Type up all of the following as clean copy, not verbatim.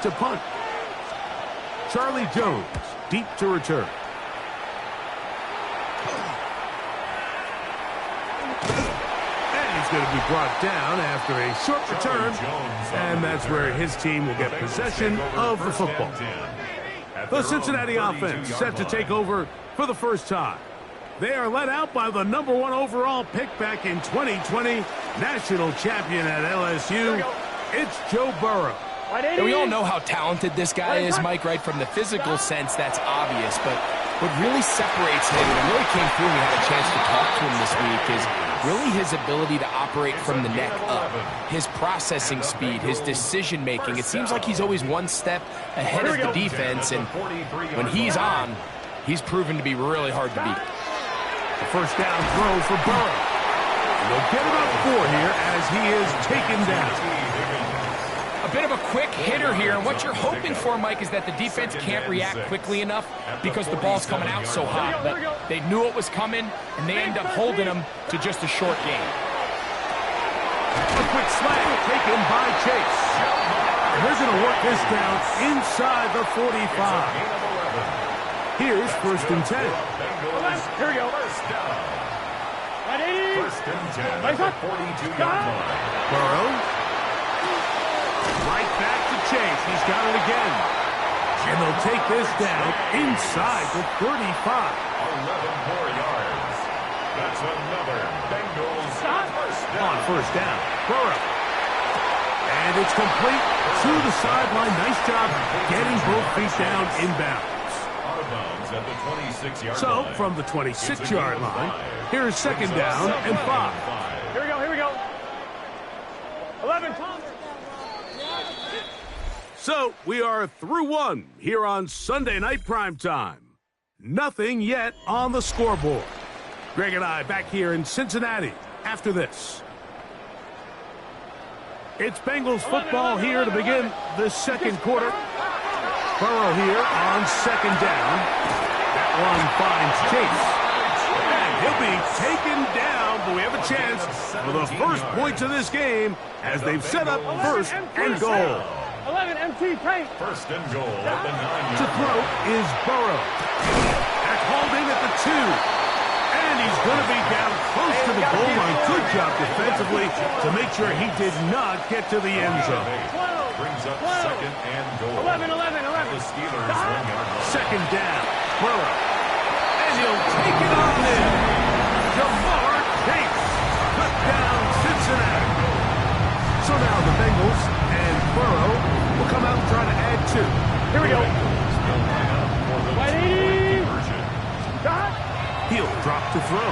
to punt. Charlie Jones, deep to return. And he's going to be brought down after a short return. And that's where his team will get possession of the football. The Cincinnati offense set to take over for the first time. They are led out by the #1 overall pick back in 2020, national champion at LSU. It's Joe Burrow. And we all know how talented this guy is, Mike, right? From the physical sense, that's obvious. But what really separates him, and it really came through when we had a chance to talk to him this week, is really his ability to operate from the neck up. His processing speed, his decision-making. It seems like he's always one step ahead of the defense, and when he's on, he's proven to be really hard to beat. The first down throw for Burrow. They'll get about 4 here as he is taken down. A bit of a quick hitter here, and what you're hoping for, Mike, is that the defense can't react quickly enough because the ball's coming out so hot. But they knew it was coming, and they end up holding them to just a short gain. A quick slant taken by Chase. And they're going to work this down inside the 45. Here's 1st and 10. Here we go. First and 10 at the 42-yard line. Burrow. Right back to Chase. He's got it again. And they'll take this down inside the 35. 11 more yards. That's another Bengals first down. On first down, Burrow. And it's complete to the sideline. Nice job getting both feet down inbounds. Out of bounds at the 26-yard line. So, from the 26-yard line, here's 2nd down and 5. Here we go, here we go. 11. So, we are through 1 here on Sunday Night Primetime. Nothing yet on the scoreboard. Greg and I back here in Cincinnati after this. It's Bengals football here to begin the 2nd quarter. Burrow here on 2nd down. That one finds Chase. And he'll be taken down, but we have a chance for the first points of this game as they've set up 1st and goal. 11 MT tank. First and goal at the 9-yard line. To throw is Burrow. That's hauled in at the 2. And he's going to be down close to the goal line. Good job defensively to make sure he did not get to the end zone. Brings up 2nd and goal. 11. The Steelers 1-yard line. 2nd down, Burrow. And he'll take it on in. Jamar Chase. Cut down Cincinnati. So now the Bengals and Burrow will come out and try to add 2. Here we go. He'll drop to throw.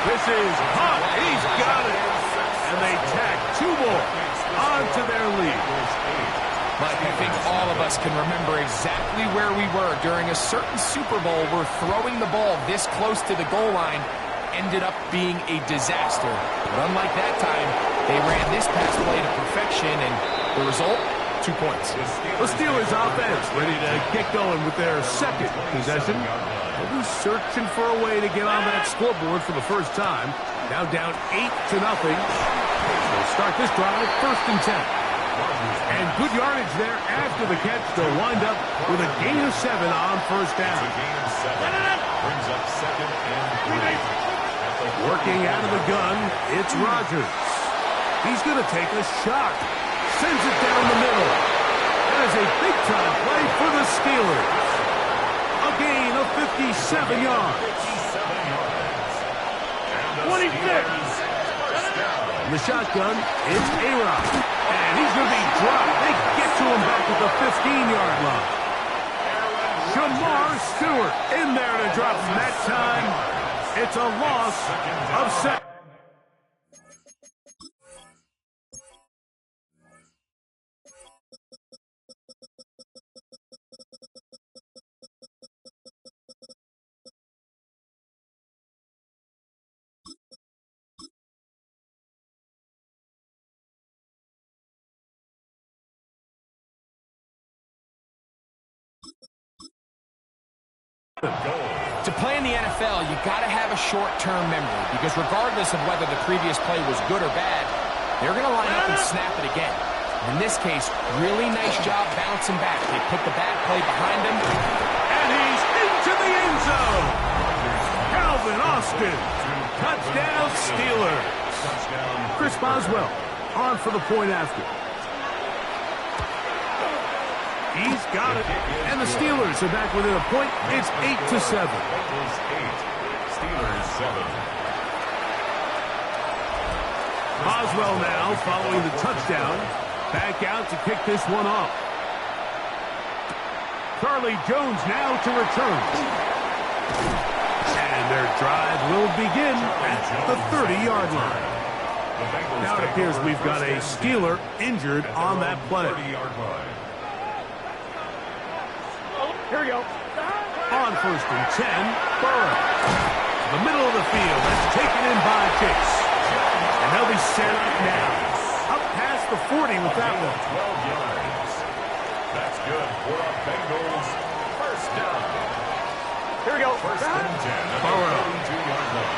This is hot. He's got it. And they tack 2 more onto their lead. Mike, I think all of us can remember exactly where we were during a certain Super Bowl where throwing the ball this close to the goal line ended up being a disaster. But unlike that time, they ran this pass play to perfection, and the result, 2 points. The Steelers offense ready to get going with their 2nd possession. They'll be searching for a way to get on that scoreboard for the first time. Now down 8-0. They'll start this drive 1st and 10. And good yardage there after the catch. They'll wind up with a gain of 7 on 1st down. Brings up 2nd and 3. Working out of the gun, it's Rodgers. He's going to take a shot. Sends it down the middle. That is a big-time play for the Steelers. A gain of 57 yards. 26. In the shotgun, it's A-Rod. And he's going to be dropped. They get to him back at the 15-yard line. Jamar Stewart in there to drop him that time. It's a loss of 7. To play in the NFL, you got to have a short-term memory because regardless of whether the previous play was good or bad, they're going to line up and snap it again. In this case, really nice job bounce him back. They put the bad play behind him. And he's into the end zone. Calvin Austin. Touchdown, Steelers. Chris Boswell on for the point after. He's got it. And the Steelers are back within a point. It's 8-7. Steelers 7. Boswell now following the touchdown. Back out to kick this one off. Charlie Jones now to return. And their drive will begin at the 30-yard line. Now it appears we've got a Steeler injured on that play. Here we go. On 1st and 10, Burrow. The middle of the field. That's taken in by Chase. And they'll be set up now. Up past the 40 with that one. 12 yards. That's good for the Bengals. First down. Here we go. First and 10. Burrow. 32-yard line.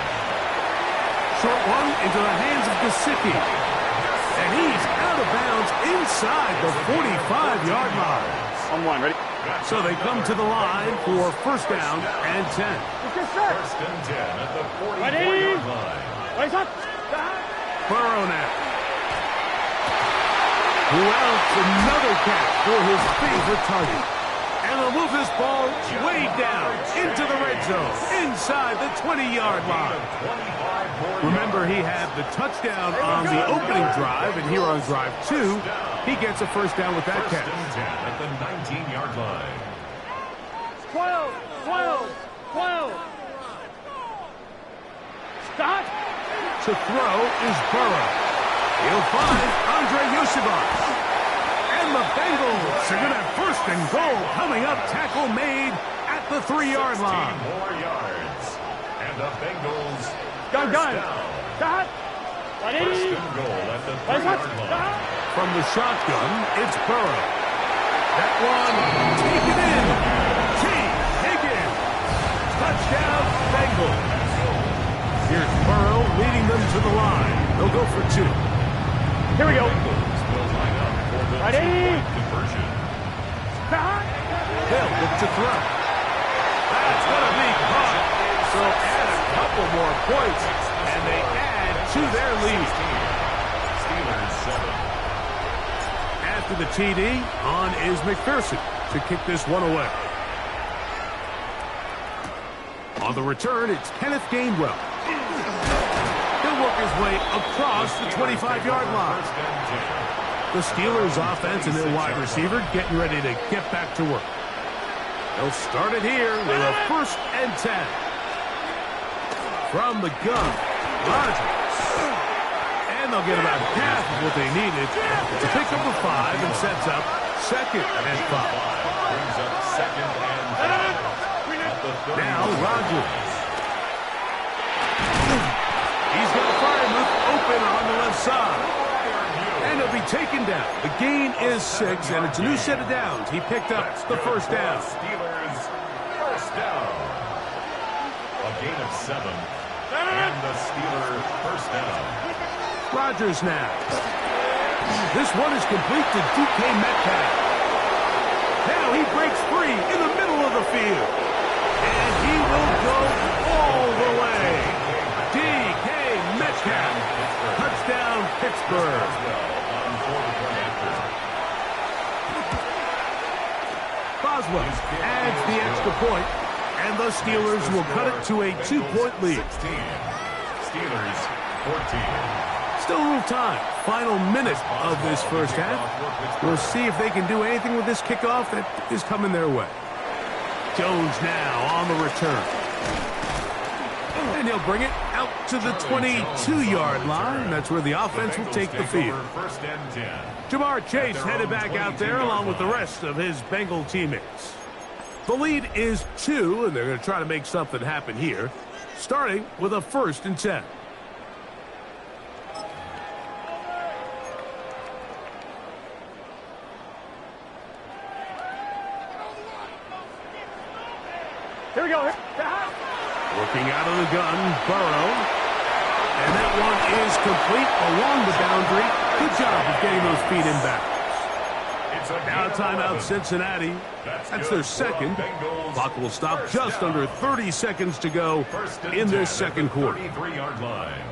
Short one into the hands of Gesicki. And he's out of bounds inside the 45-yard line. On one, ready? So they come to the line for first down and 10. First and 10 at the 44-yard line. Raise up. Burrow now. Who else? Another catch for his favorite target. And they'll move this ball way down into the red zone, inside the 20-yard line. Remember, he had the touchdown on the opening drive, and here on drive 2, he gets a first down with that catch. First and 10 at the 19-yard line. 12, 12, 12. Stop. To throw is Burrow. He'll find Andre Yosibas. And the Bengals are going to have first and goal coming up. Tackle made at the 3-yard line. 16 more yards. And the Bengals Gun. Stop. first and goal at the 3-yard line. From the shotgun, it's Burrow. That one taken in. T. Higgins. Touchdown, Bengals. Here's Burrow leading them to the line. They'll go for 2. Here we go. Bengals will line up for the Ready? two-point conversion. Stop. They'll look to throw. That's going to be caught. So add a couple more points, and they add to their lead. Steelers 7. After the TD, on is McPherson to kick this one away. On the return, it's Kenneth Gainwell. He'll work his way across the 25-yard line. First and 10. The Steelers' offense and their wide receiver getting ready to get back to work. They'll start it here with a first and 10. From the gun, Rodgers. And they'll get about half of what they needed to pick up a 5 and sets up second and 5. Brings up second and 5. At the 30. Now Rodgers. He's got Freiermuth open on the left side. And he'll be taken down. The gain is 6, and it's a new set of downs. He picked up the first down. Steelers first down. A gain of 7. And the Steelers first down. Rodgers now. This one is complete to DK Metcalf. Now he breaks free in the middle of the field. And he will go all the way. DK Metcalf. Touchdown, Pittsburgh. Boswell adds the extra point, and the Steelers will cut it to a 2-point lead. 16. Steelers 14. Still a little time. Final minute of this first half. We'll see if they can do anything with this kickoff that is coming their way. Jones now on the return. And he'll bring it out to the 22-yard line. That's where the offense will take the field. First and 10. Jamar Chase headed back out there along with the rest of his Bengal teammates. The lead is 2, and they're going to try to make something happen here, starting with a first and 10. Here we go. Working out of the gun, Burrow. And that one is complete along the boundary. Good job of getting those feet in back. It's Now timeout Cincinnati. That's their second. Clock will stop just under 30 seconds to go in this second quarter. 33-yard line.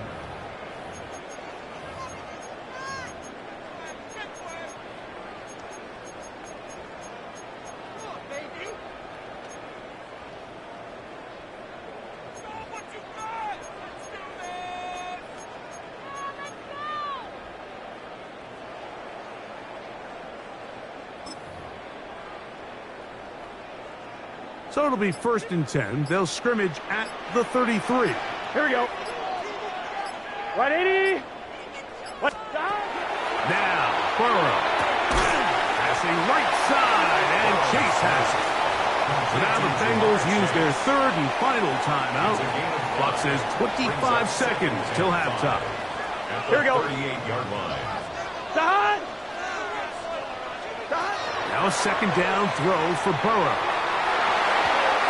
So it'll be 1st and 10. They'll scrimmage at the 33. Here we go. 180. What? Now, Burrow. Passing right side, and Chase has it. So now the Bengals use their 3rd and final timeout. Clock says 25 seconds till halftime. Here we go. 38-yard line. Now a 2nd down throw for Burrow.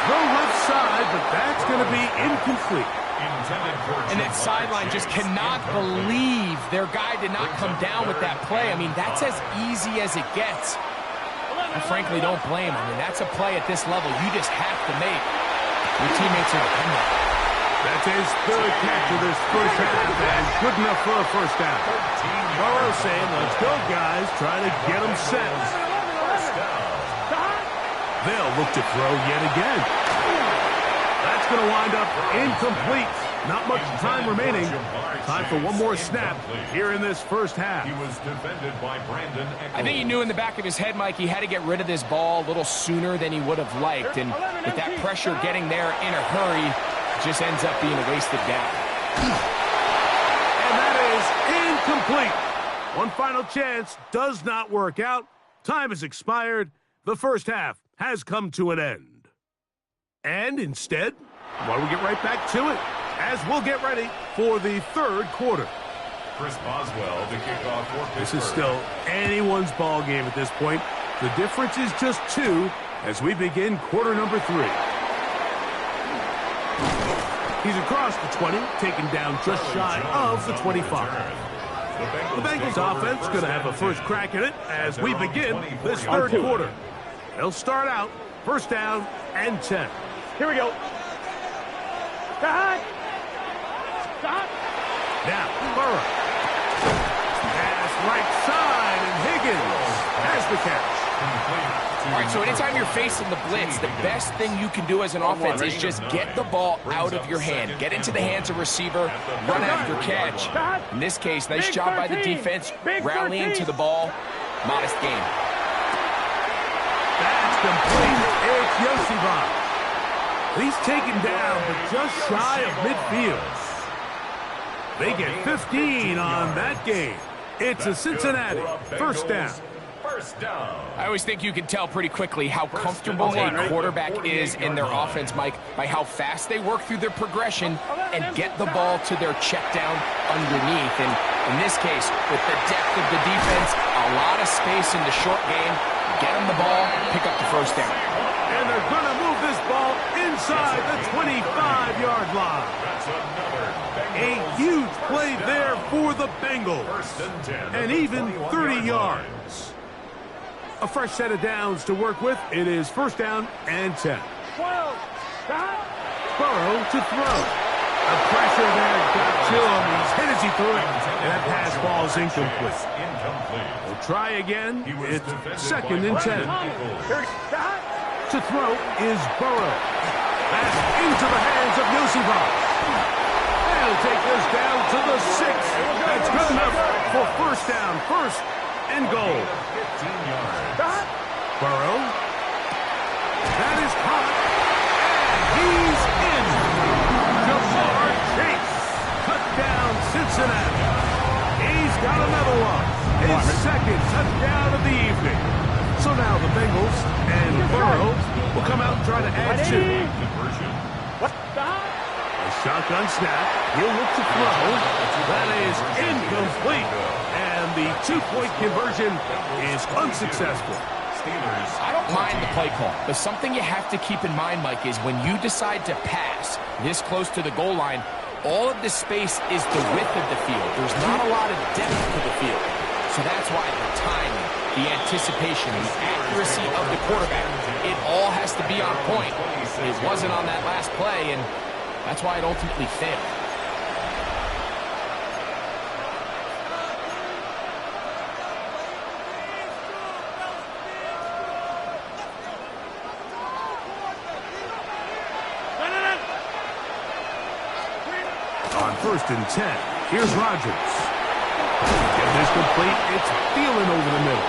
Throw left side, but that's going to be incomplete. And that sideline just cannot believe their guy did not come down with that play. I mean, that's as easy as it gets. I frankly don't blame him. I mean, that's a play at this level you just have to make. Your teammates are dependent. That's his 3rd catch of this first half, and good enough for a 1st down. Burrow saying, let's go, guys. Try to get them set. They'll look to throw yet again. That's going to wind up incomplete. Not much time remaining. Time for one more snap here in this first half. He was defended by Brandon Echols. I think he knew in the back of his head, Mike, he had to get rid of this ball a little sooner than he would have liked. And with that pressure getting there in a hurry, it just ends up being a wasted down. And that is incomplete. One final chance does not work out. Time has expired. The first half has come to an end. And instead, why don't we get right back to it as we'll get ready for the 3rd quarter. Chris Boswell to kick off for Pittsburgh. This is still anyone's ball game at this point. The difference is just 2 as we begin quarter number 3. He's across the 20, taken down just shy of the 25. The Bengals offense going to have a first crack at it as we begin this 3rd quarter. They'll start out 1st down and 10. Here we go. Now, Burrow. Pass right side, and Higgins has the catch. All right, so anytime you're facing the blitz, the best thing you can do as an offense is just get the ball out of your hand. Get into the hands of receiver, run after catch. In this case, nice job by the defense, rallying to the ball. Modest gain. That's complete. It's Yosivon. He's taken down, but just shy of midfield. They get 15 on that game. It's a Cincinnati 1st down. I always think you can tell pretty quickly how comfortable a quarterback is in their offense, Mike, by how fast they work through their progression and get the ball to their check down underneath. And in this case, with the depth of the defense, a lot of space in the short game, get them the ball, pick up the 1st down. And they're going to move this ball inside the 25-yard line. A huge play there for the Bengals. And even 30 yards. A fresh set of downs to work with. It is 1st down and 10. Burrow to throw. The pressure there got to him. He's hit as he threw it. And that pass ball is incomplete. We'll try again. It's 2nd and 10. To throw is Burrow. Pass into the hands of Yosivon. They'll take this down to the 6. That's good enough for 1st down. 1st and goal. Burrow. That is caught. And he's in. Jamar Chase. Touchdown Cincinnati. He's got another one. His 2nd touchdown of the evening. So now the Bengals and Burrow will come out and try to add 2. A shotgun snap. He'll look to throw. That is incomplete. And the 2-point conversion is unsuccessful. I don't mind the play call, but something you have to keep in mind, Mike, is when you decide to pass this close to the goal line, all of the space is the width of the field. There's not a lot of depth to the field. So So that's why the timing, the anticipation, the accuracy of the quarterback, it all has to be on point. It wasn't on that last play, and that's why it ultimately failed. On 1st and 10, here's Rodgers. Get this complete. It's Thielen over the middle.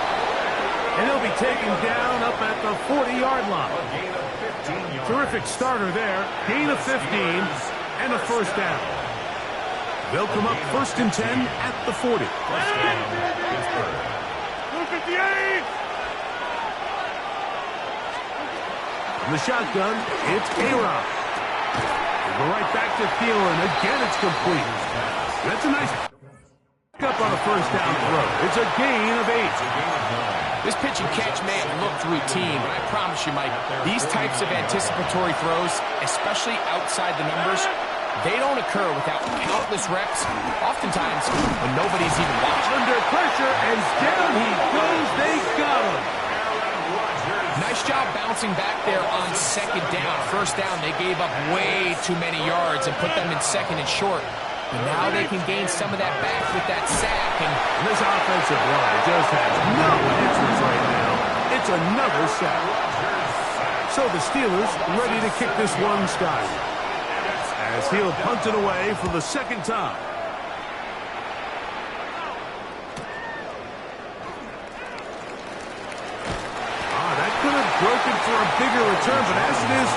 And he'll be taken down up at the 40-yard line. Terrific starter there. Gain of 15 and a first down. They'll come up 1st and 10 at the 40. First down, Pittsburgh. 58! From the shotgun, it's A-Rod. Go right back to Thielen. Again, it's complete. That's a nice up on a first down throw. It's a gain of 8. This pitch and catch may have looked routine, but I promise you, Mike, these types of anticipatory throws, especially outside the numbers, they don't occur without countless reps, oftentimes when nobody's even watching. Under pressure, and down he goes. They got him. Nice job bouncing back there on 2nd down. 1st down, they gave up way too many yards and put them in 2nd and short. But now they can gain some of that back with that sack. And this offensive line just has no answers right now. It's another sack. So the Steelers ready to kick this one sky. As he'll punt it away for the 2nd time. That could have broken for a bigger return, but as it is,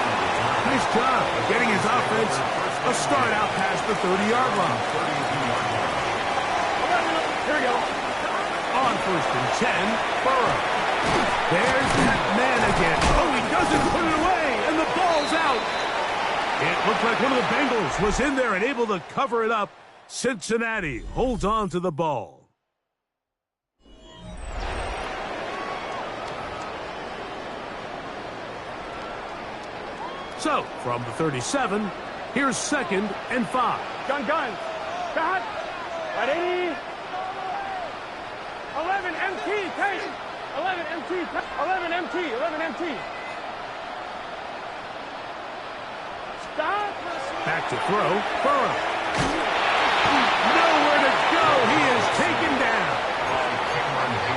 nice job of getting his offense a start out past the 30-yard line. Here we go. On 1st and 10, Burrow. There's that man again. Oh, he doesn't put it away, and the ball's out. It looked like one of the Bengals was in there and able to cover it up. Cincinnati holds on to the ball. So, from the 37, here's 2nd and 5. Gun. Got. Ready. 11 MT. Take. 11 MT. 11 MT. 11 MT. Stop. Back to throw. Burrow. Nowhere to go. He is taken down.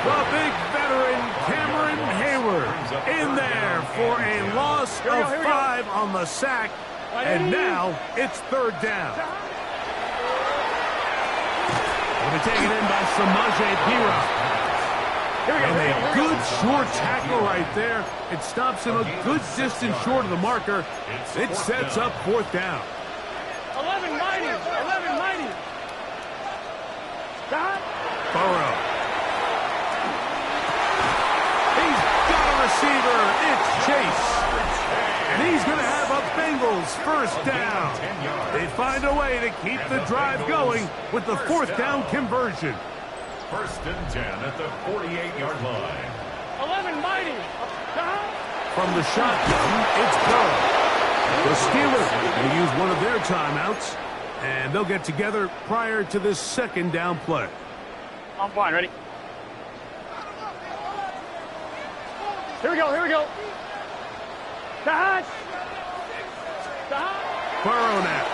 The big veteran Cameron Hayward in there for a loss of 5 on the sack. And now it's 3rd down. Going to be taken in by Samaje Perine. And a good short tackle right there. It stops him a good distance short of the marker. It sets up 4th down. 11 mighty. 11 mighty. Stop. Burrow. He's got a receiver. It's Chase. And he's going to have a Bengals 1st down. They find a way to keep the drive going with the 4th down conversion. 1st and 10 at the 48-yard line. 11 mighty. Stop. From the shotgun, it's Burrow. The Steelers will use one of their timeouts, and they'll get together prior to this 2nd down play. I'm fine. Ready? Here we go. Stop. Burrow now.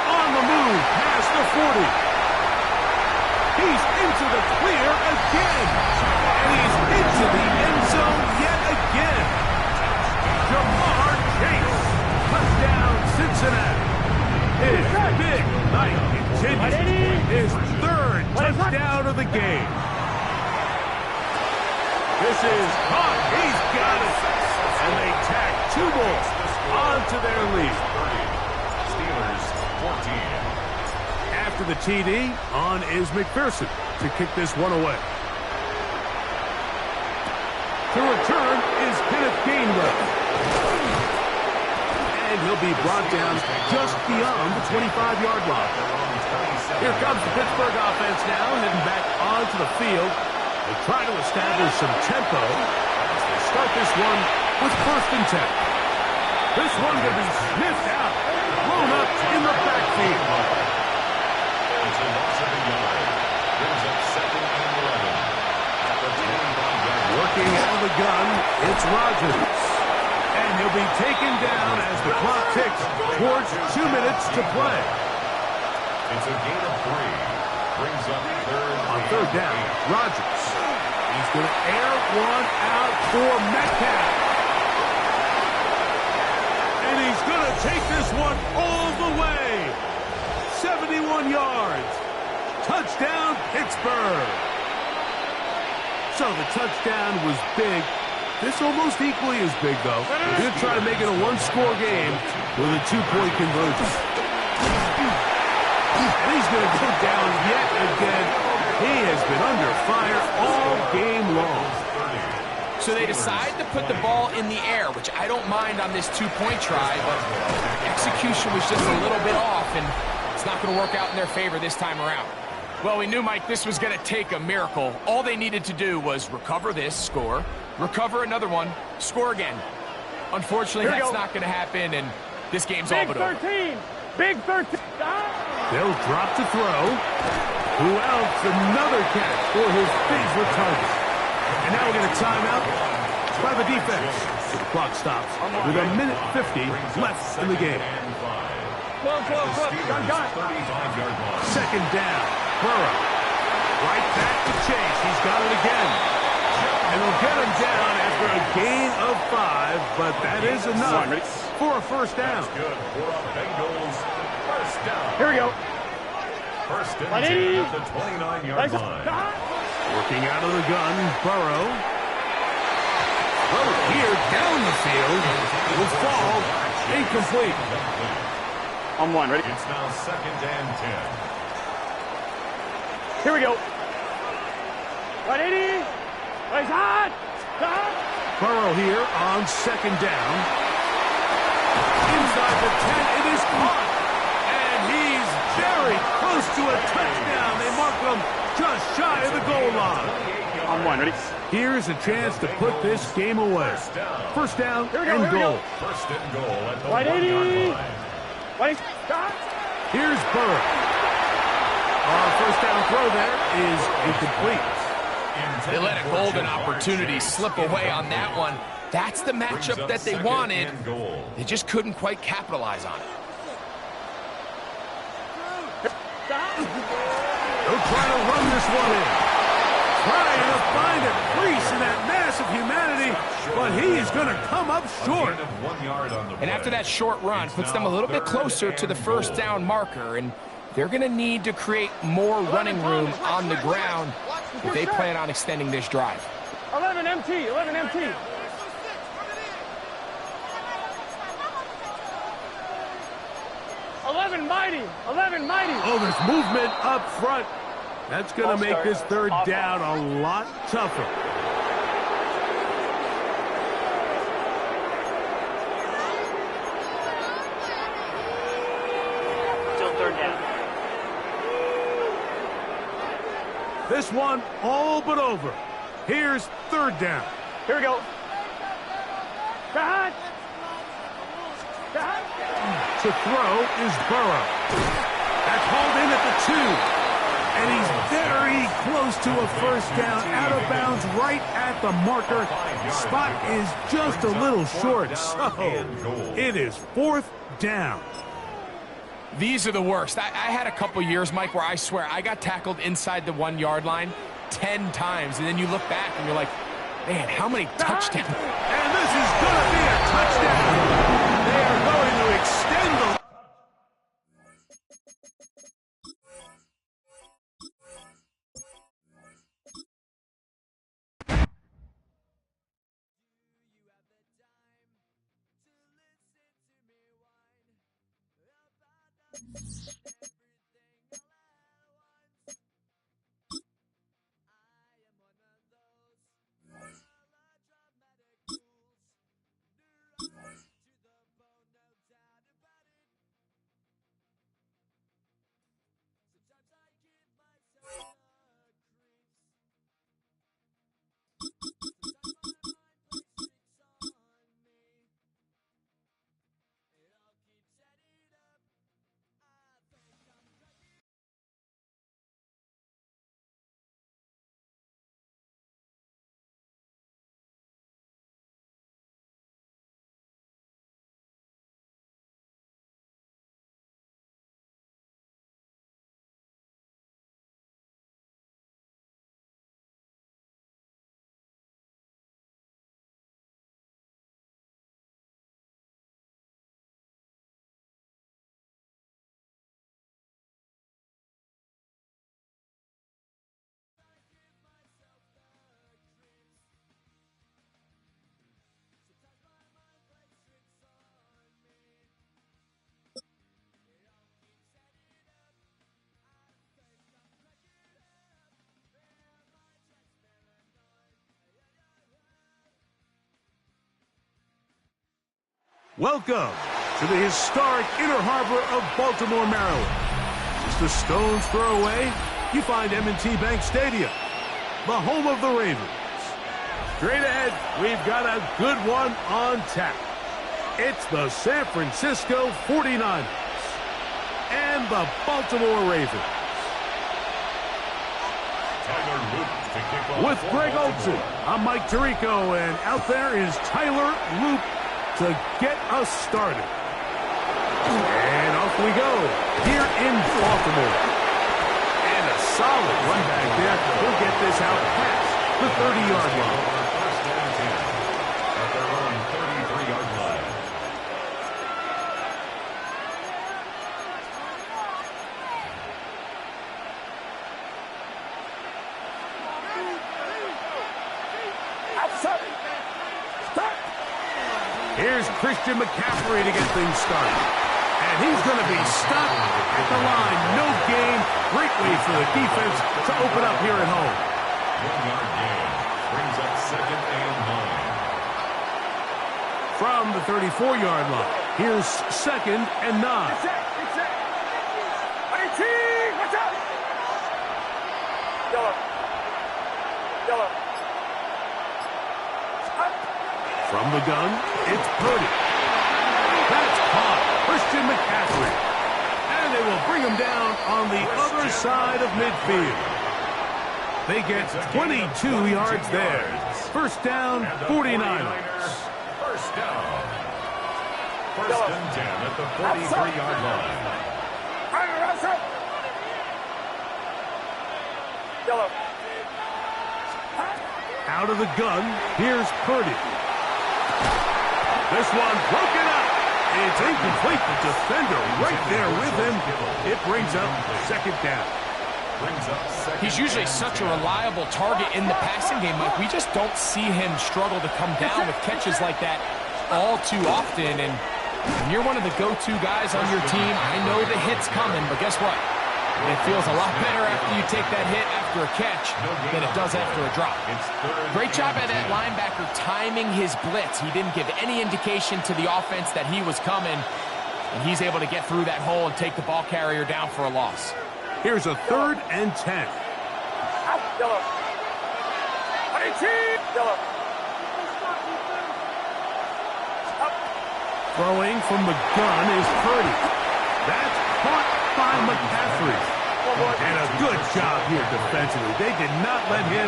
On the move, past the 40. He's into the clear again. And he's into the end zone yet again. Jamar Chase. Touchdown, Cincinnati. His big night continues. His 3rd touchdown of the game. This is caught. He's got it. And they tack 2 more onto their lead. Steelers 14. After the TD, on is McPherson to kick this one away. To return is Kenneth Gainwell. And he'll be brought down just beyond the 25-yard line. Here comes the Pittsburgh offense now, heading back onto the field. They try to establish some tempo as they start this one with 1st and 10. This one going to be sniffed out, blown up in the backfield. It's a loss of a yard. Looking out of the gun, it's Rodgers. And he'll be taken down as the clock ticks towards 2 minutes to play. It's a gain of 3. Brings up third. On third down, Rodgers. He's going to air one out for Metcalf. And he's going to take this one all the way. 71 yards. Touchdown, Pittsburgh. So the touchdown was big. This almost equally as big, though. He'll try to make it a one-score game with a 2-point conversion. And he's going to go down yet again. He has been under fire all game long. So they decide to put the ball in the air, which I don't mind on this 2-point try, but execution was just a little bit off, and it's not going to work out in their favor this time around. Well, we knew, Mike, this was going to take a miracle. All they needed to do was recover this, score, recover another one, score again. Unfortunately, that's not going to happen, and this game's all but over. Big 13. They'll drop to throw. Who else? Another catch for his favorite target. And now we're going to time out by the defense. The clock stops with 1:50 left in the game. Second down. Burrow. Right back to Chase. He's got it again. And they'll get him down after a gain of 5, but that is enough for a first down. That's good for a Bengals first down. Here we go. First and 10 at the 29-yard line. Working out of the gun, Burrow. Well, here down the field will fall incomplete. On one, ready? It's now second and 10. Here we go. 180. He's hot. Burrow here on second down. Inside the 10, it is caught. And he's very close to a touchdown. They mark him just shy of the goal line. On one, ready? Here's a chance to put this game away. First down and goal. First and goal at the 180. 1-yard line. Here's Burrow. Our first down throw there is incomplete. They let a golden opportunity slip away on that one. That's the matchup that they wanted. They just couldn't quite capitalize on it. They're trying to run this one in. Trying to find a crease in that mass of humanity, but he is going to come up short. And after that short run, puts them a little bit closer to the first down marker, and they're going to need to create more running room on the ground if they plan on extending this drive. 11 MT, 11 MT. Mighty, 11 mighty. Oh, there's movement up front. That's going to make this third down a lot tougher. Still third down. This one all but over. Here's third down. Here we go. Cut. To throw is Burrow. That's hauled in at the 2. And he's very close to a first down, out of bounds, right at the marker. Spot is just a little short, so it is fourth down. These are the worst. I had a couple years, Mike, where I swear I got tackled inside the 1-yard line 10 times, and then you look back and you're like, man, how many touchdowns? And this is going to be a touchdown. They are going to extend the... Welcome to the historic Inner Harbor of Baltimore, Maryland. Just a stone's throw away, you find M&T Bank Stadium, the home of the Ravens. Straight ahead, we've got a good one on tap. It's the San Francisco 49ers and the Baltimore Ravens. With Greg Olson, I'm Mike Tirico, and out there is Tyler Loop to get us started. And off we go here in Baltimore. And a solid run back there. We'll get this out past the 30-yard line. First and 10 at their own 33-yard line. Here's Christian McCaffrey to get things started. And he's going to be stuck at the line. No gain. Great way for the defense to open up here at home. 1-yard gain brings up 2nd and 9. From the 34-yard line, here's 2nd and 9. Watch out! Yellow. From the gun, it's Purdy. That's caught. Christian McCaffrey. And they will bring him down on the other side of midfield. They get 22 yards there. First down, 49ers. First down. First and 10 at the 43-yard line. Out of the gun, here's Purdy. This one broken up. It's incomplete. The defender right there with him. It brings up 2nd down. He's usually such a reliable target in the passing game, Mike. We just don't see him struggle to come down with catches like that all too often. And when you're one of the go-to guys on your team, I know the hit's coming, but guess what? It feels a lot better after you take that hit after a catch than it does after a drop. Great job at that linebacker timing his blitz. He didn't give any indication to the offense that he was coming, and he's able to get through that hole and take the ball carrier down for a loss. Here's a 3rd and 10. Throwing from the gun is Purdy. That's caught by McCaffrey. And a good job here defensively. They did not let him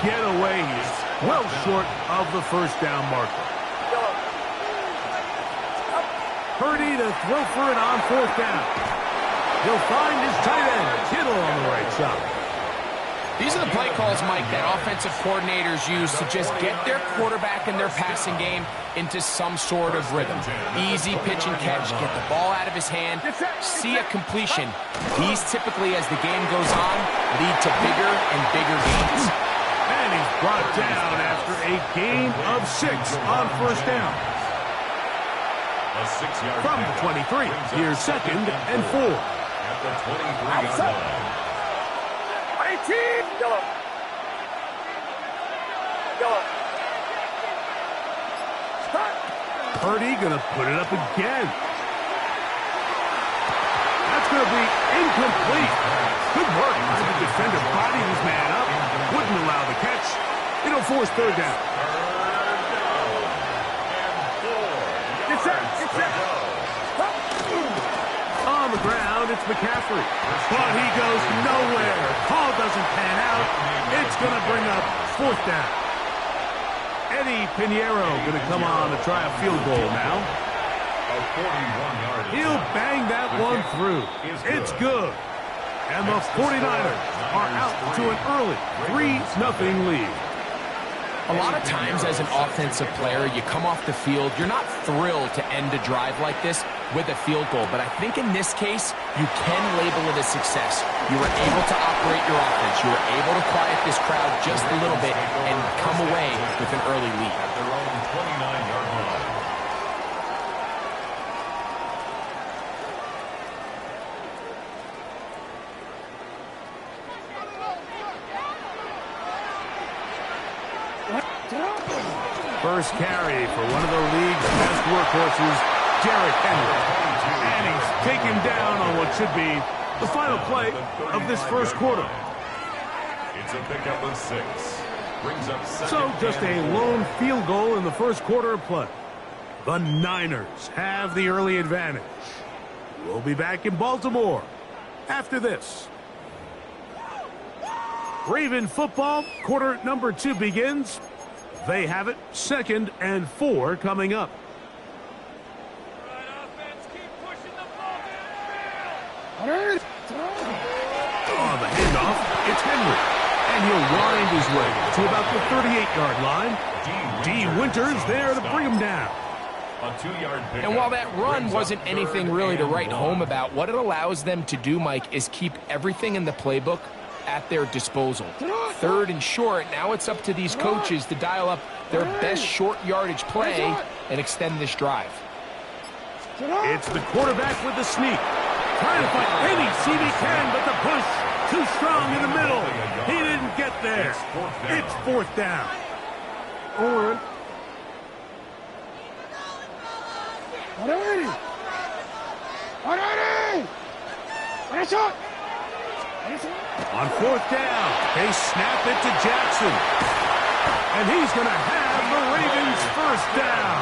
get away. He's well short of the first down marker. Purdy to throw for it on 4th down. He'll find his tight end, Kittle, on the right side. These are the play calls, Mike, that offensive coordinators use to just get their quarterback and their passing game into some sort of rhythm. Easy pitch and catch, get the ball out of his hand, see a completion. These typically, as the game goes on, lead to bigger and bigger gains. And he's brought down after a gain of 6 on first down. From the 23, here's 2nd and 4. At the 23-yard line. Purdy gonna put it up again. That's gonna be incomplete. Good work by the defender. Bodied his man up. Wouldn't allow the catch. It'll force 3rd down. On the ground, it's McCaffrey. But he goes nowhere. Call doesn't pan out. It's going to bring up 4th down. Eddie Pinheiro going to come on to try a field goal now. He'll bang that one through. It's good. And the 49ers are out to an early 3-0 lead. A lot of times as an offensive player, you come off the field, you're not thrilled to end a drive like this with a field goal. But I think in this case, you can label it a success. You were able to operate your offense. You were able to quiet this crowd just a little bit and come away with an early lead. At their own 29-yard line. First carry for one of the league's best workhorses, Derrick Henry. And he's taken down on what should be the final play of this first quarter. It's a pickup of 6. Brings up So just a lone field goal in the first quarter of play. The Niners have the early advantage. We'll be back in Baltimore after this. Raven football, quarter number 2 begins. They have it, 2nd and 4 coming up. On the handoff, it's Henry. And he'll wind his way to about the 38-yard line. D. Winters there to bring him down. And while that run wasn't anything really to write home about, what it allows them to do, Mike, is keep everything in the playbook at their disposal. 3rd and short, now it's up to these coaches to dial up their best short yardage play and extend this drive. It's the quarterback with the sneak. Trying to find any seam he can, but the push too strong in the middle. He didn't get there. It's 4th down. On 4th down, they snap it to Jackson. And he's going to have the Ravens first down.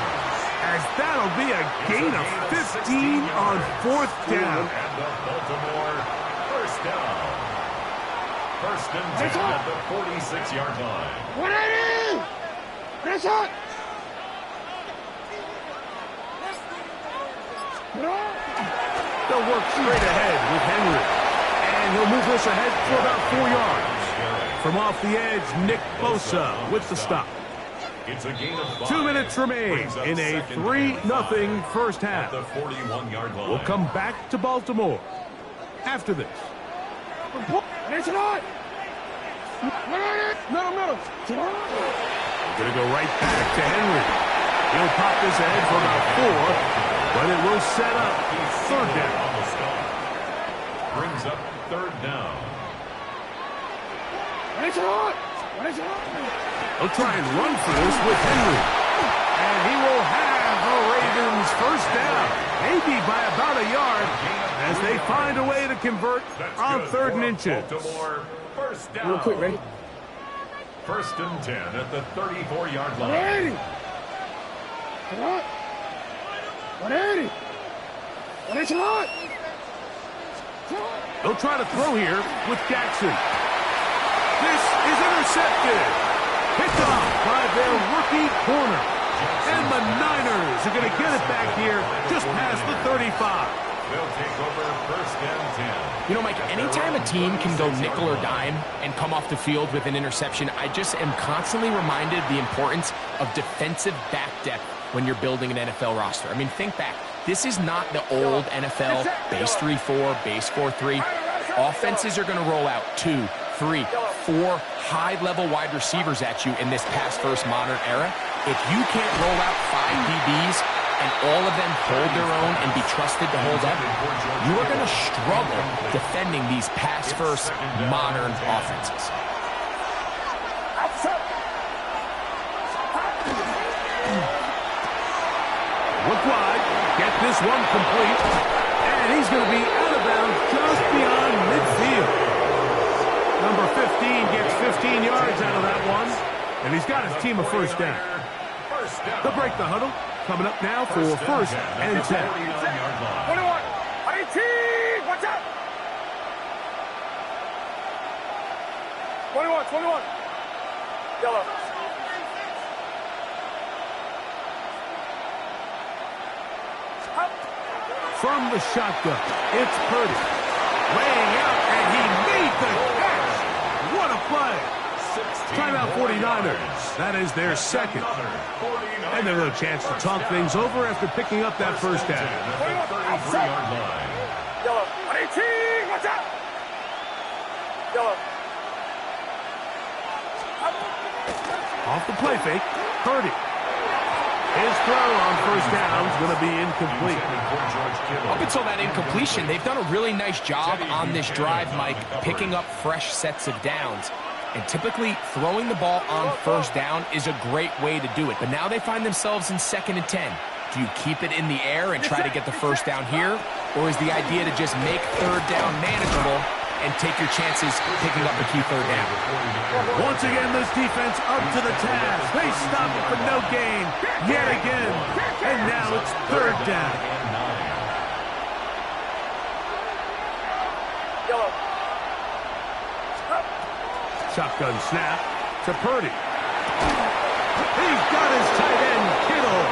As that'll be a gain of 15 on 4th down. And the Baltimore first down. 1st and 10 at the 46-yard line. 180! They'll work straight ahead with Henry. And he'll move this ahead for about 4 yards. From off the edge, Nick Bosa with the stop. It's a gain of 5. 2 minutes remain in a 3-0 first half. At the 41-yard line. We'll come back to Baltimore after this. Middle. Going to go right back to Henry. He'll pop this ahead for about 4, but it will set up 3rd down. Brings up 3rd down. He'll try and run for this with Henry. And he will have the Ravens first down, maybe by about a yard, as they find a way to convert on 3rd and inches. Baltimore first down. Real quick, ready? 1st and 10 at the 34-yard line. 180! 180! They'll try to throw here with Jackson. This is intercepted. Picked off by their rookie corner. And the Niners are going to get it back here just past the 35. They'll take over 1st and 10. You know, Mike, anytime a team can go nickel or dime and come off the field with an interception, I just am constantly reminded the importance of defensive back depth when you're building an NFL roster. I mean, think back. This is not the old NFL base 3-4, base 4-3. Offenses are going to roll out 2, 3, 4 high-level wide receivers at you in this pass-first modern era. If you can't roll out 5 DBs and all of them hold their own and be trusted to hold up, you are going to struggle defending these pass-first modern offenses. Look wide, get this one complete, and he's going to be out of bounds just beyond midfield. Number 15 gets 15 yards out of that one, and he's got his team a first down. They'll break the huddle. Coming up now for 1st and 10. 21, 18, watch out! 21. Yellow. From the shotgun, it's Purdy. Laying out, and he made the catch. What a play. Timeout 49ers. That is their 2nd. And they'll have a chance to talk things over after picking up that first down. Yellow. 18, watch out! Yellow. Off the play fake, Purdy. His throw on first down is going to be incomplete. Up until that incompletion, they've done a really nice job on this drive, Mike, picking up fresh sets of downs. And typically, throwing the ball on first down is a great way to do it. But now they find themselves in 2nd and 10. Do you keep it in the air and try to get the first down here? Or is the idea to just make 3rd down manageable and take your chances picking up a key 3rd down? Once again, this defense up to the task. They stop it for no gain yet again. And now it's 3rd down. Shotgun snap to Purdy. He's got his tight end, Kittle.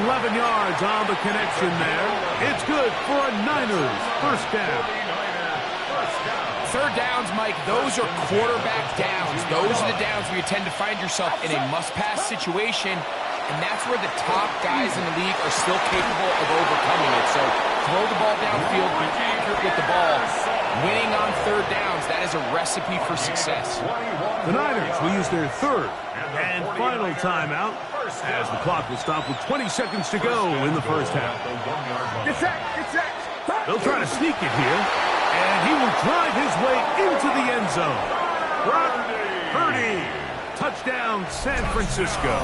11 yards on the connection there. It's good for a Niners first down. 3rd downs, Mike, those are quarterback downs. Those are the downs where you tend to find yourself in a must-pass situation, and that's where the top guys in the league are still capable of overcoming it. So throw the ball downfield, be accurate with the ball. Winning on 3rd downs, that is a recipe for success. The Niners will use their 3rd and final timeout as the clock will stop with 20 seconds to go in the first half. They'll try to sneak it here, and he will drive his way into the end zone. Brock Purdy, touchdown San Francisco.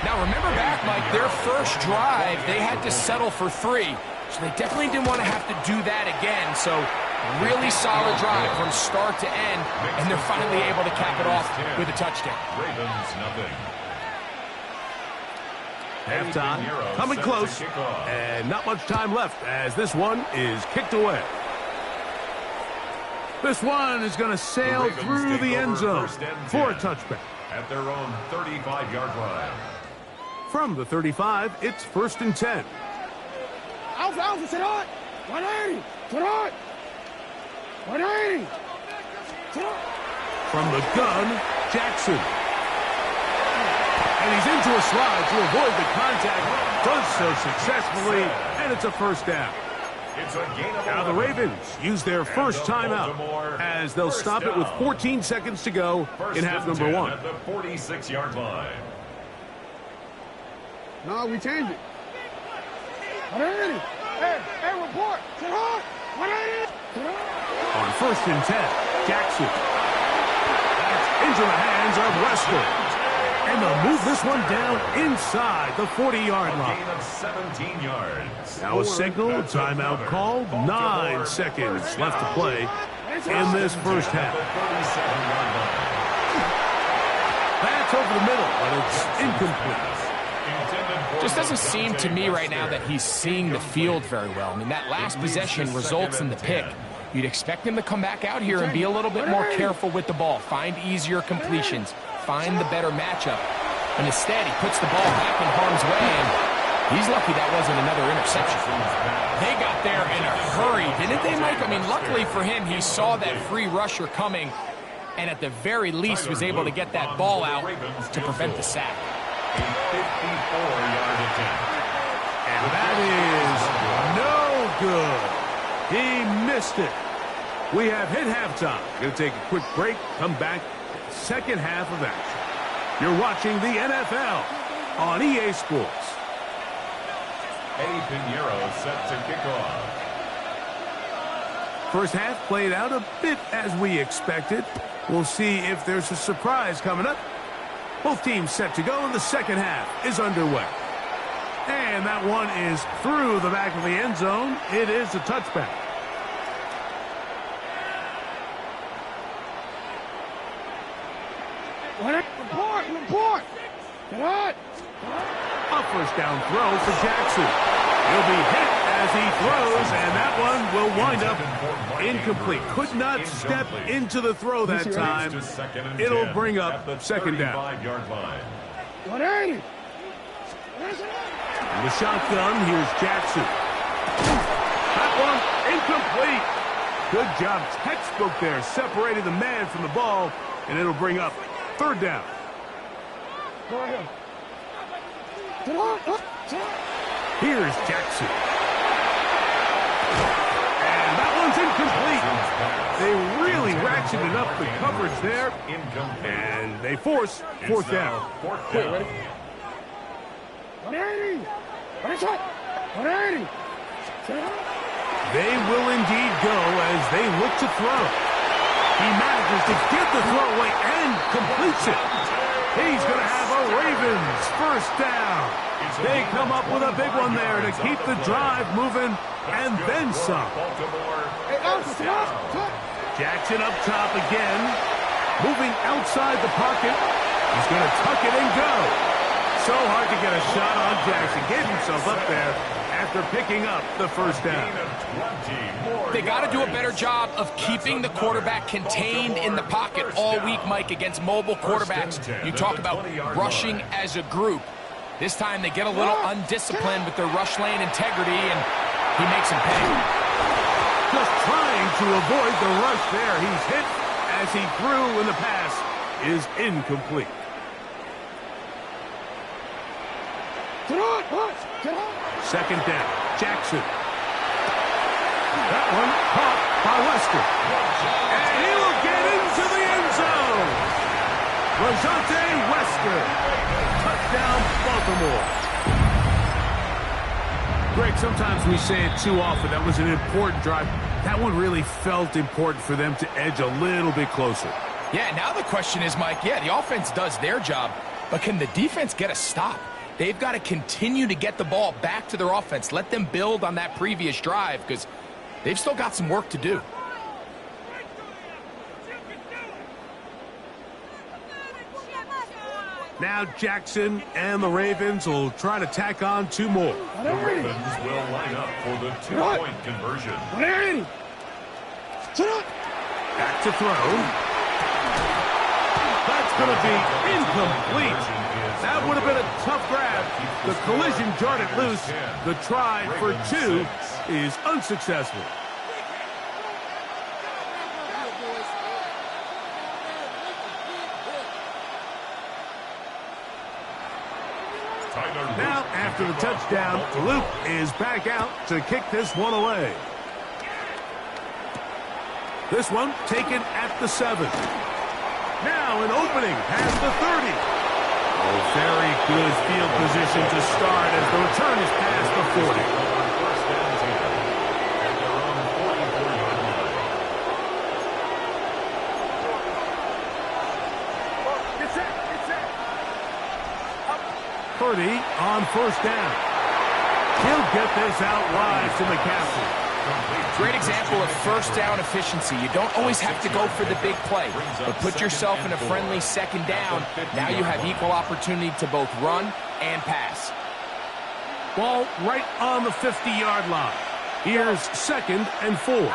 Now remember back, Mike, their first drive, they had to settle for 3. So they definitely didn't want to have to do that again. So really solid drive from start to end, and they're finally able to cap it off with a touchdown. Ravens nothing. Halftime coming close, and not much time left as this one is kicked away. This one is going to sail through the end zone for a touchback. At their own 35-yard line. From the 35, it's 1st and 10. Alpha, sit on! 180! Sit on! 180! Sit on! From the gun, Jackson. And he's into a slide to avoid the contact. Does so successfully, and it's a first down. It's a gain of Now the Ravens use their first timeout as they'll stop it with 14 seconds to go in half number 1. At the 46-yard line. No, we changed it. 180! Hey, report! Sit on! 180! On 1st and 10, Jackson. That's into the hands of Wester. And they'll move this one down inside the 40-yard line. Gain of 17 yards. Now a signal, timeout called. 9 seconds left to play in this first half. That's over the middle, but it's incomplete. Just doesn't seem to me right now that he's seeing the field very well. I mean, that last possession results in the pick. You'd expect him to come back out here and be a little bit more careful with the ball, find easier completions, find the better matchup. And instead, he puts the ball back in harm's way, and he's lucky that wasn't another interception. They got there in a hurry, didn't they, Mike? I mean, luckily for him, he saw that free rusher coming, and at the very least was able to get that ball out to prevent the sack. A 54-yard attempt. And that is no good. He missed it. We have hit halftime. Going to take a quick break, come back, second half of action. You're watching the NFL on EA Sports. Eddie Pinheiro set to kick off. First half played out a bit as we expected. We'll see if there's a surprise coming up. Both teams set to go, and the second half is underway. And that one is through the back of the end zone. It is a touchback. Report! Get on! A first down throw for Jackson. He'll be hit as he throws, and that one will wind up incomplete. Could not step into the throw that time. It'll bring up second down. 180! The shotgun, here's Jackson. That one incomplete. Good job, textbook there, separating the man from the ball, and it'll bring up third down. Here's Jackson. And that one's incomplete. They really ratcheted up the coverage there, and they force fourth down. 180! 180! They will indeed go as they look to throw. He manages to get the throw away and completes it. He's going to have a Ravens first down. They come up with a big one there to keep the drive moving and then some. Jackson up top again. Moving outside the pocket. He's going to tuck it and go. So hard to get a shot on Jackson. Gave himself up there after picking up the first down. They got to do a better job of keeping the quarterback contained in the pocket all week, Mike, against mobile quarterbacks. You talk about rushing as a group. This time they get a little undisciplined with their rush lane integrity, and he makes them pay. Just trying to avoid the rush there. He's hit as he threw, and the pass is incomplete. Second down, Jackson. That one caught by Wester. And he will get into the end zone. Rajante Wester. Touchdown, Baltimore. Greg, sometimes we say it too often. That was an important drive. That one really felt important for them to edge a little bit closer. Yeah, now the question is, Mike, the offense does their job, but can the defense get a stop? They've got to continue to get the ball back to their offense. Let them build on that previous drive because they've still got some work to do. Now Jackson and the Ravens will try to tack on two more. The Ravens will line up for the two-point conversion. Back to throw. That's going to be incomplete. That would have been a tough grab. The collision jarred it loose. The try for two is unsuccessful. Now, after the touchdown, Luke is back out to kick this one away. This one taken at the 7. Now an opening past the 30. Oh, very good field position to start as the return is past the 40. Purdy on first down. He'll get this out wide to McCaffrey. Great example of first down efficiency. You don't always have to go for the big play, but put yourself in a friendly second down. Now you have equal opportunity to both run and pass. Ball right on the 50-yard line. Here's 2nd and 4.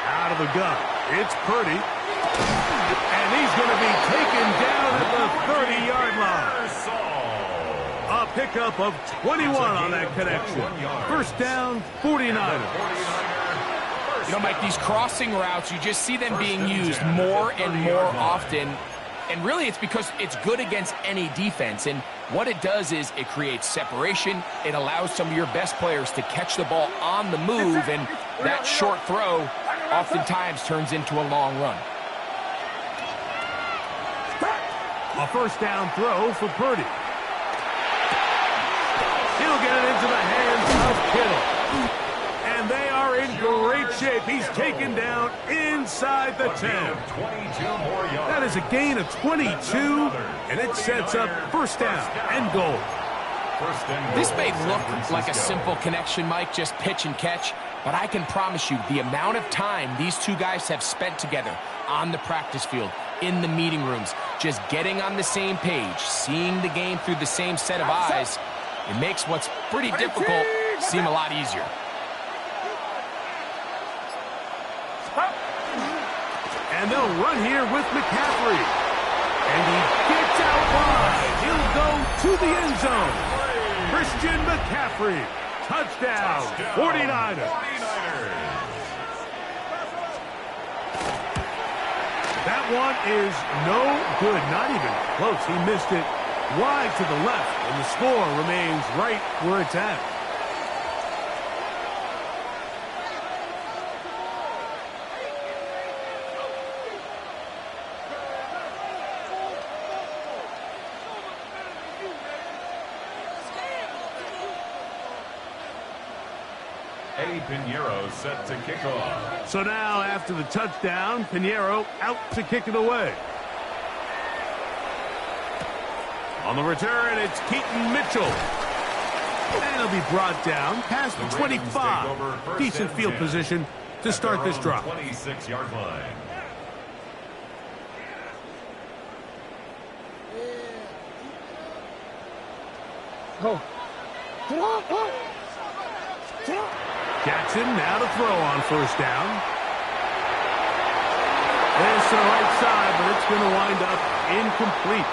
Out of the gun. It's Purdy. And he's going to be taken down at the 30-yard line. A pickup of 21 on that connection. First down, 49ers. You know, Mike, these crossing routes, you just see them being used more and more often. And really, it's because it's good against any defense. And what it does is it creates separation. It allows some of your best players to catch the ball on the move. And that short throw oftentimes turns into a long run. A first down throw for Purdy. He'll get it into the hands of Kittle. And they are in great shape. He's taken down inside the 10. That is a gain of 22, and it sets up first down and goal. This may look like a simple connection, Mike, just pitch and catch, but I can promise you the amount of time these two guys have spent together on the practice field, in the meeting rooms, just getting on the same page, seeing the game through the same set of eyes, it makes what's pretty difficult seem a lot easier. And they'll run here with McCaffrey. And he gets out wide. He'll go to the end zone. Christian McCaffrey. Touchdown. 49ers. That one is no good. Not even close. He missed it wide to the left. And the score remains right where it's at. Pinheiro set to kick off. So now, after the touchdown, Pinheiro out to kick it away. On the return, it's Keaton Mitchell. And he'll be brought down past the 25. Decent field position to start this drive. 26-yard line. Go. Jackson now to throw on first down. It's to the right side, but it's going to wind up incomplete.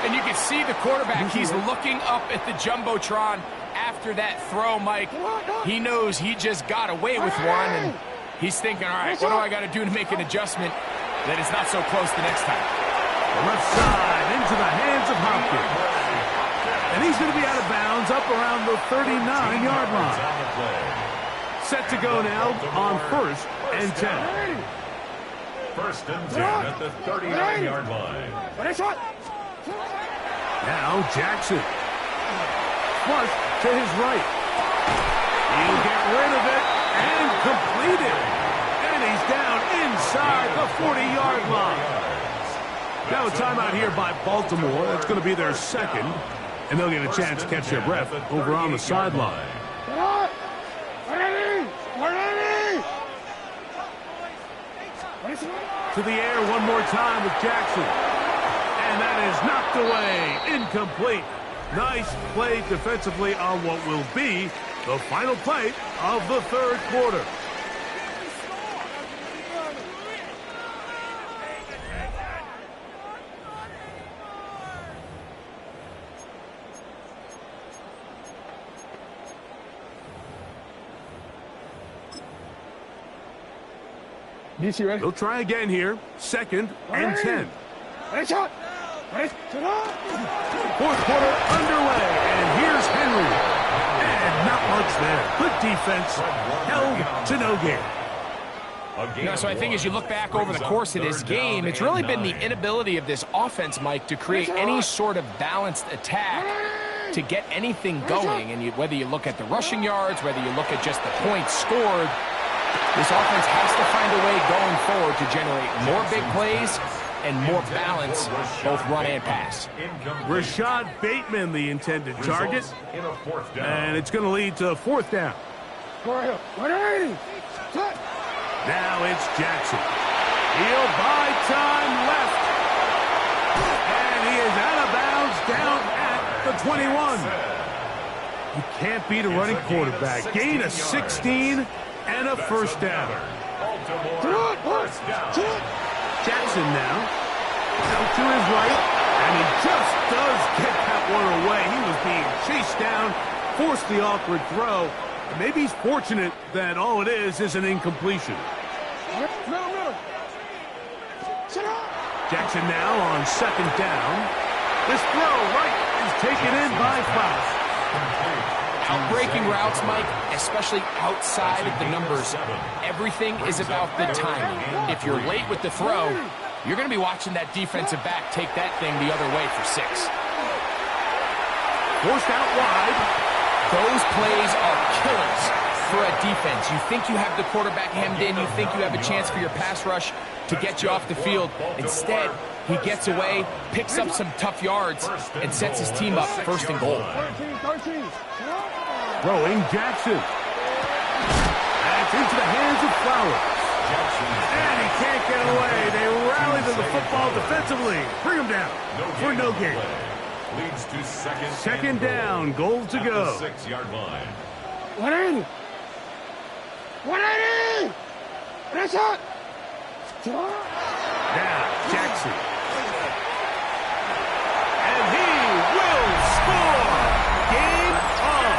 And you can see the quarterback, he's looking up at the Jumbotron after that throw, Mike. He knows he just got away with one, and he's thinking, all right, what do I got to do to make an adjustment that it's not so close the next time? The left side into the hands of Hopkins. And he's going to be out of bounds up around the 39-yard line. Set to go now on first and 10. First and 10 at the 39-yard line. Now Jackson. Flush to his right. He'll get rid of it and complete it. And he's down inside the 40-yard line. Now a timeout here by Baltimore. That's going to be their second. And they'll get a chance to catch their breath over on the sideline. To the air one more time with Jackson. And that is knocked away. Incomplete. Nice play defensively on what will be the final play of the third quarter. DC ready? They'll try again here. Second and 10. Ready, shot. Ready, Fourth quarter underway, and here's Henry. And not much there. Good defense, held to no gain. You know, so I think as you look back over the course of this game, it's really been the inability of this offense, Mike, to create any sort of balanced attack to get anything going. And whether you look at the rushing yards, whether you look at just the points scored, this offense has to find a way going forward to generate more big plays and more balance, both run and pass. Rashad Bateman, the intended target. And it's going to lead to fourth down. Now it's Jackson. He'll buy time left. And he is out of bounds down at the 21. You can't beat a running quarterback. Gain of 16 and a first down. Jackson now. Out to his right. And he just does get that one away. He was being chased down. Forced the awkward throw. Maybe he's fortunate that all it is an incompletion. Jackson now on second down. This throw right is taken in by Fowler. Outbreaking routes, Mike, especially outside of the numbers, everything is about the timing. If you're late with the throw, you're going to be watching that defensive back take that thing the other way for 6. Forced out wide. Those plays are killers for a defense. You think you have the quarterback hemmed in. You think you have a chance for your pass rush to get you off the field. Instead, he gets away, picks up some tough yards, and sets his team up first and goal. Throwing Jackson. That's into the hands of Flowers. And he can't get away. They rally to the football defensively. Bring him down for no gain. Leads to second down, goal to go. 6-yard line. 180. 180. That's it. Now Jackson. And he will score. Game on.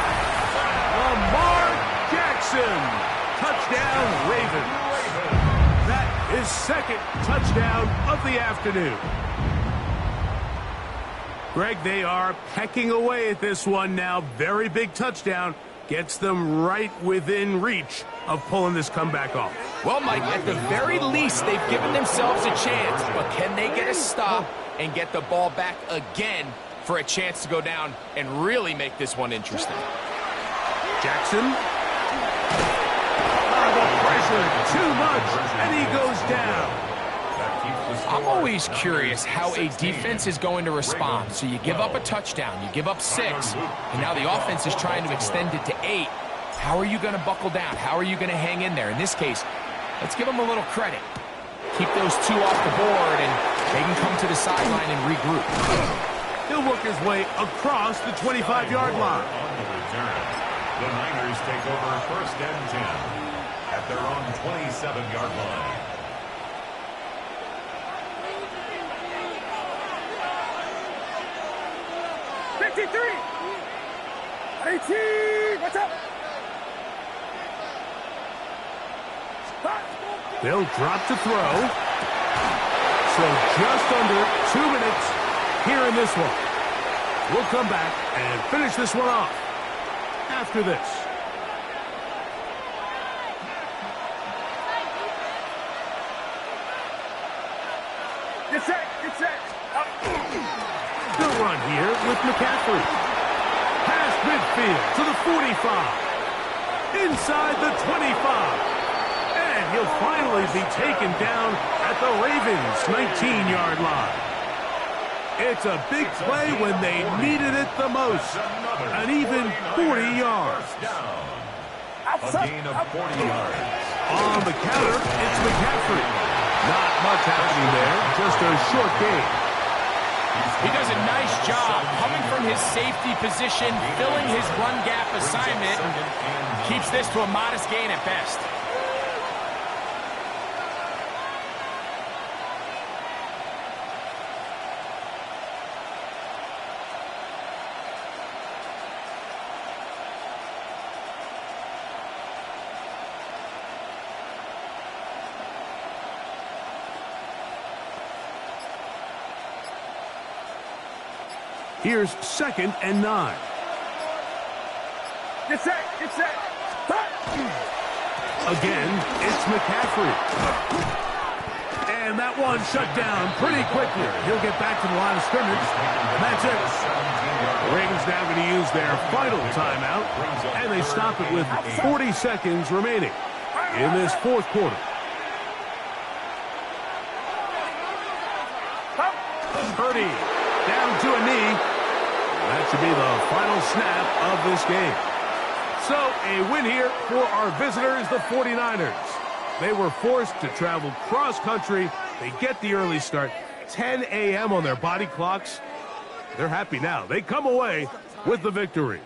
Lamar Jackson. Touchdown, Ravens. That is second touchdown of the afternoon. Greg, they are pecking away at this one now. Very big touchdown. Gets them right within reach of pulling this comeback off. Well, Mike, at the very least, they've given themselves a chance. But can they get a stop and get the ball back again for a chance to go down and really make this one interesting? Jackson Oh, the pressure, too much, and he goes down. I'm always curious how a defense is going to respond. So you give up a touchdown, you give up 6, and now the offense is trying to extend it to 8. How are you going to buckle down? How are you going to hang in there? In this case, let's give them a little credit. Keep those 2 off the board, and they can come to the sideline and regroup. He'll work his way across the 25-yard line. On the return, the Niners take over 1st and 10 at their own 27-yard line. What's up? They'll drop to throw. So just under 2 minutes here in this one. We'll come back and finish this one off after this. Get set, get set. Good run here with McCaffrey. Past midfield to the 45. Inside the 25. And he'll finally be taken down at the Ravens' 19-yard line. It's a big play when they needed it the most. An even 40 yards. A gain of 40 yards. On the counter, it's McCaffrey. Not much happening there, just a short gain. He does a nice job coming from his safety position, filling his run gap assignment. Keeps this to a modest gain at best. Here's 2nd and 9. Get set, get set. Again, it's McCaffrey. And that one shut down pretty quickly. He'll get back to the line of scrimmage. And that's it. The Ravens now going to use their final timeout. And they stop it with 40 seconds remaining in this 4th quarter. Purdy down to a knee. That should be the final snap of this game. So, a win here for our visitors, the 49ers. They were forced to travel cross-country. They get the early start, 10 a.m. on their body clocks. They're happy now. They come away with the victory.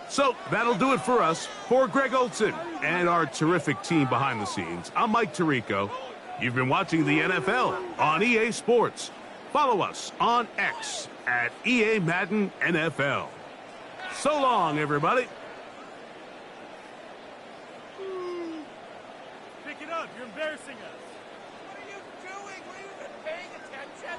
So, that'll do it for us. For Greg Olson and our terrific team behind the scenes, I'm Mike Tirico. You've been watching the NFL on EA Sports. Follow us on X at EA Madden NFL. So long, everybody. Pick it up. You're embarrassing us. What are you doing? Were you even paying attention?